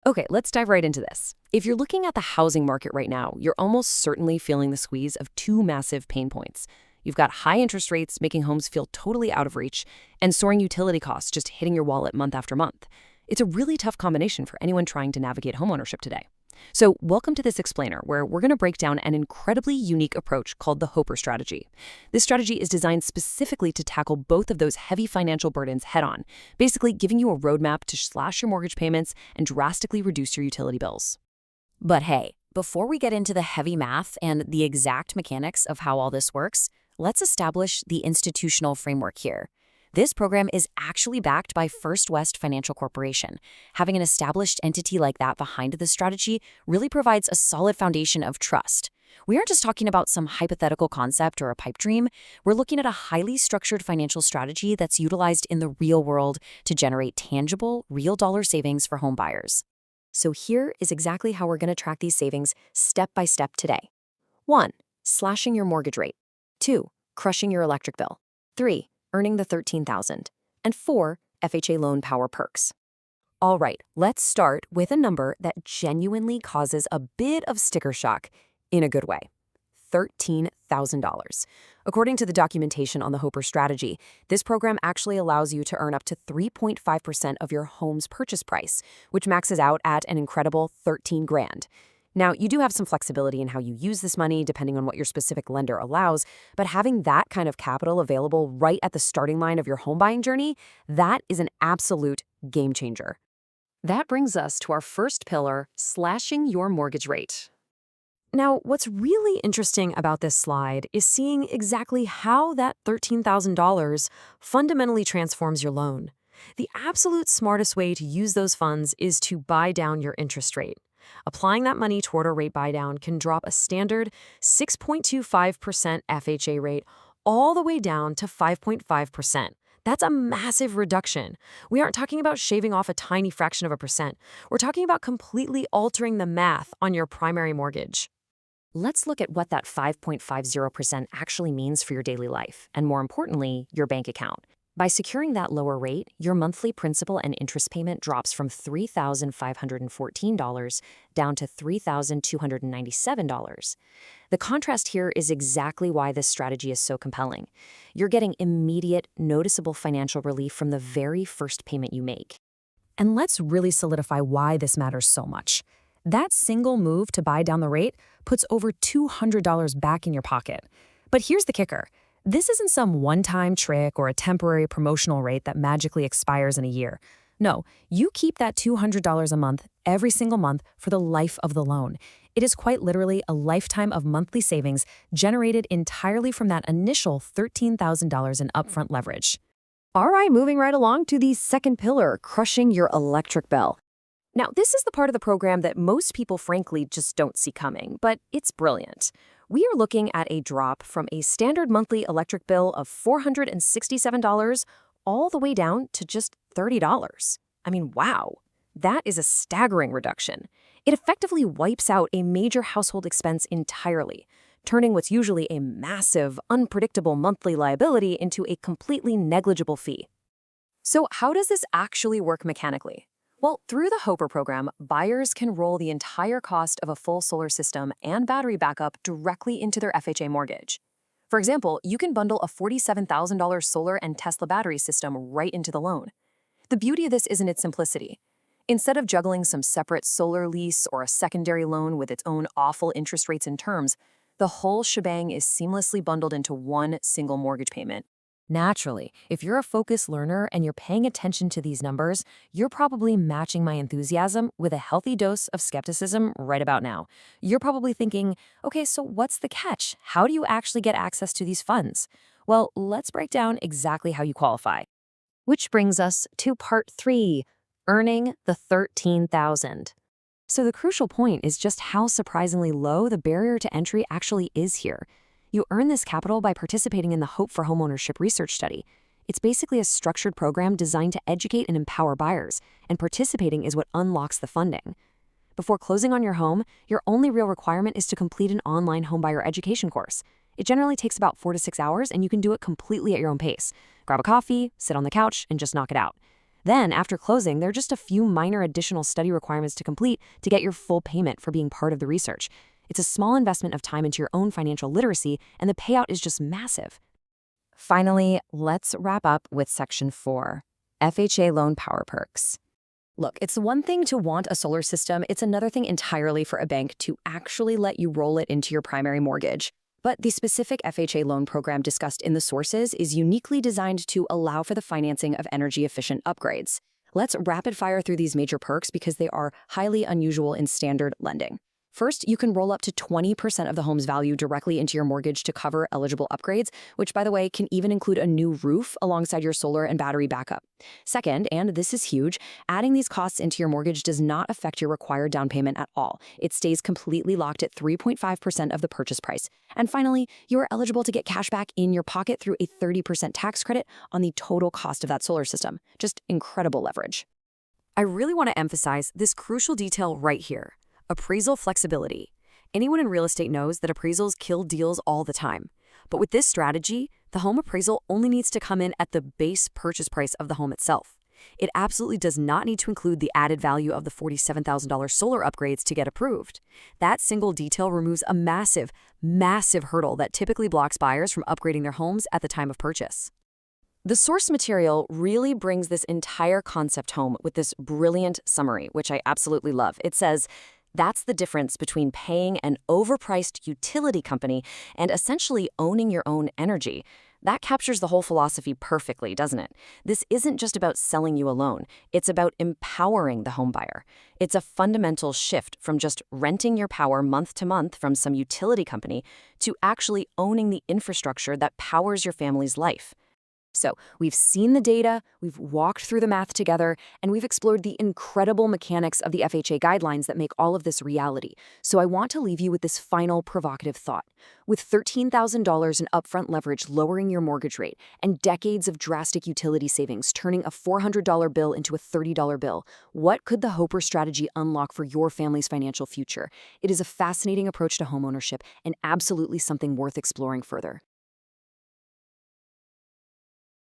Okay, let's dive right into this. If you're looking at the housing market right now, you're almost certainly feeling the squeeze of two massive pain points. You've got high interest rates making homes feel totally out of reach, and soaring utility costs just hitting your wallet month after month. It's a really tough combination for anyone trying to navigate homeownership today. So, welcome to this explainer, where we're going to break down an incredibly unique approach called the Hoper strategy. This strategy is designed specifically to tackle both of those heavy financial burdens head on, basically giving you a roadmap to slash your mortgage payments and drastically reduce your utility bills. But hey, before we get into the heavy math and the exact mechanics of how all this works, let's establish the institutional framework here. This program is actually backed by First West Financial Corporation. Having an established entity like that behind the strategy really provides a solid foundation of trust. We aren't just talking about some hypothetical concept or a pipe dream. We're looking at a highly structured financial strategy that's utilized in the real world to generate tangible, real dollar savings for home buyers. So here is exactly how we're going to track these savings step by step today. 1. Slashing your mortgage rate. 2. Crushing your electric bill. 3. Earning the $13,000. And 4. FHA loan power perks. All right, let's start with a number that genuinely causes a bit of sticker shock in a good way. $13,000. According to the documentation on the Hoper strategy, this program actually allows you to earn up to 3.5% of your home's purchase price, which maxes out at an incredible $13 grand. Now, you do have some flexibility in how you use this money depending on what your specific lender allows, but having that kind of capital available right at the starting line of your home buying journey, that is an absolute game changer. That brings us to our first pillar, slashing your mortgage rate. Now, what's really interesting about this slide is seeing exactly how that $13,000 fundamentally transforms your loan. The absolute smartest way to use those funds is to buy down your interest rate. Applying that money toward a rate buydown can drop a standard 6.25% FHA rate all the way down to 5.5%. That's a massive reduction. We aren't talking about shaving off a tiny fraction of a percent. We're talking about completely altering the math on your primary mortgage. Let's look at what that 5.50% actually means for your daily life, and more importantly, your bank account. By securing that lower rate, your monthly principal and interest payment drops from $3,514 down to $3,297. The contrast here is exactly why this strategy is so compelling. You're getting immediate, noticeable financial relief from the very first payment you make. And let's really solidify why this matters so much. That single move to buy down the rate puts over $200 back in your pocket. But here's the kicker. This isn't some one-time trick or a temporary promotional rate that magically expires in a year. No, you keep that $200 a month every single month for the life of the loan. It is quite literally a lifetime of monthly savings generated entirely from that initial $13,000 in upfront leverage. All right, moving right along to the second pillar, crushing your electric bill. Now, this is the part of the program that most people frankly just don't see coming, but it's brilliant. We are looking at a drop from a standard monthly electric bill of $467 all the way down to just $30. I mean, wow, that is a staggering reduction. It effectively wipes out a major household expense entirely, turning what's usually a massive, unpredictable monthly liability into a completely negligible fee. So how does this actually work mechanically? Well, through the Hoper program, buyers can roll the entire cost of a full solar system and battery backup directly into their FHA mortgage. For example, you can bundle a $47,000 solar and Tesla battery system right into the loan. The beauty of this is in its simplicity. Instead of juggling some separate solar lease or a secondary loan with its own awful interest rates and terms, the whole shebang is seamlessly bundled into one single mortgage payment. Naturally, if you're a focused learner and you're paying attention to these numbers, you're probably matching my enthusiasm with a healthy dose of skepticism right about now. You're probably thinking, okay, so what's the catch? How do you actually get access to these funds? Well, let's break down exactly how you qualify. Which brings us to part 3, earning the $13,000. So the crucial point is just how surprisingly low the barrier to entry actually is here. You earn this capital by participating in the Hope for Homeownership research study. It's basically a structured program designed to educate and empower buyers, and participating is what unlocks the funding. Before closing on your home, your only real requirement is to complete an online homebuyer education course. It generally takes about 4 to 6 hours, and you can do it completely at your own pace. Grab a coffee, sit on the couch, and just knock it out. Then, after closing, there are just a few minor additional study requirements to complete to get your full payment for being part of the research. It's a small investment of time into your own financial literacy, and the payout is just massive. Finally, let's wrap up with Section 4, FHA Loan Power Perks. Look, it's one thing to want a solar system, it's another thing entirely for a bank to actually let you roll it into your primary mortgage. But the specific FHA loan program discussed in the sources is uniquely designed to allow for the financing of energy-efficient upgrades. Let's rapid fire through these major perks because they are highly unusual in standard lending. First, you can roll up to 20% of the home's value directly into your mortgage to cover eligible upgrades, which, by the way, can even include a new roof alongside your solar and battery backup. Second, and this is huge, adding these costs into your mortgage does not affect your required down payment at all. It stays completely locked at 3.5% of the purchase price. And finally, you are eligible to get cash back in your pocket through a 30% tax credit on the total cost of that solar system. Just incredible leverage. I really want to emphasize this crucial detail right here. Appraisal flexibility. Anyone in real estate knows that appraisals kill deals all the time. But with this strategy, the home appraisal only needs to come in at the base purchase price of the home itself. It absolutely does not need to include the added value of the $47,000 solar upgrades to get approved. That single detail removes a massive, massive hurdle that typically blocks buyers from upgrading their homes at the time of purchase. The source material really brings this entire concept home with this brilliant summary, which I absolutely love. It says, that's the difference between paying an overpriced utility company and essentially owning your own energy. That captures the whole philosophy perfectly, doesn't it? This isn't just about selling you a loan. It's about empowering the homebuyer. It's a fundamental shift from just renting your power month to month from some utility company to actually owning the infrastructure that powers your family's life. So we've seen the data, we've walked through the math together, and we've explored the incredible mechanics of the FHA guidelines that make all of this reality. So I want to leave you with this final provocative thought. With $13,000 in upfront leverage lowering your mortgage rate and decades of drastic utility savings turning a $400 bill into a $30 bill, what could the Hoper strategy unlock for your family's financial future? It is a fascinating approach to homeownership and absolutely something worth exploring further.